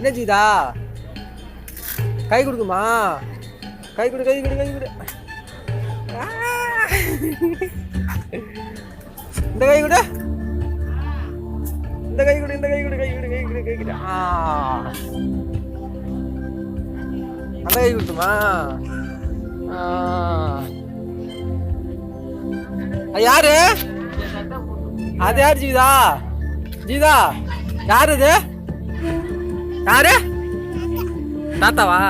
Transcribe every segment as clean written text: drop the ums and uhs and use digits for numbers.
என்ன ஜீதா கை கொடுக்குமா? கை கொடு கை கொடு கை கொடு. இந்த கை கொடு, இந்த கை கொடு, இந்த கை கொடு, கை கொடு கை கொடு கை கொடு. அந்த கை கொடுத்துமா? யாரு அது? யாரு ஜீதா? ஜீதா யாரு அது? யாரு? தாத்தாவா?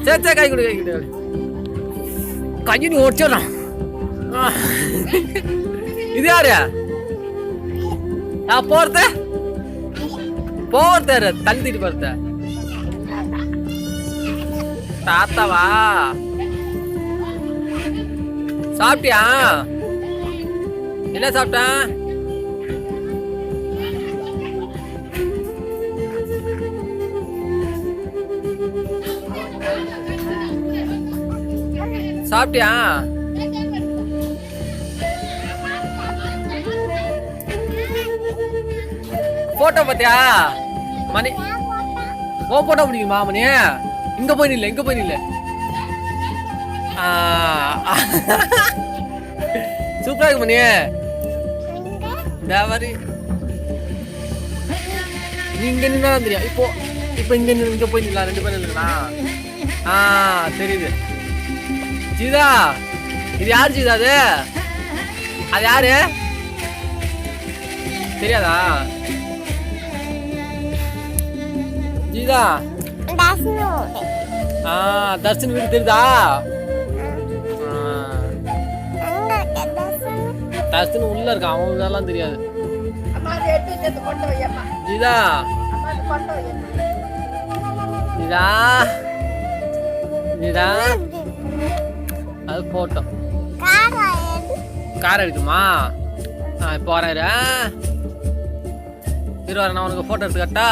சரி சரி கை கொடு கை கொடு. கையை நீ ஓடிச்சிடலாம். இது யாரு? போறது போறது தள்ளிட்டு போறது தாத்தாவா? சாப்பிட்டியா? என்ன சாப்பிட்ட? சாப்பிட்டியா? போட்டோ பாத்தியா மணி? ஓ போட்டோ பிடிக்குமா மணி? இங்க போய் நில்ல, இங்க போய் நில்ல. சூப்பரா இருக்கு மணி. தேவரி நீ இங்க நின்னா தெரியும். இப்போ இப்போ இங்க போய் நில்லாம். 2 பேரும் நில்லாம். தெரியுது. ஜீதா இது யாரு ஜீதா? அது அது யாரு தெரியாதா? ஜீதா தர்ஷன் வீடு தெரியுதா? தர்ஷன் உள்ள இருக்கான், அவன் இதெல்லாம் தெரியாது. ஜீதா ஜீதா ஜீதா அது போட்டோம். கார் எடுக்குமா? இப்போ வர நான் உனக்கு போட்டோ எடுத்து கட்டா.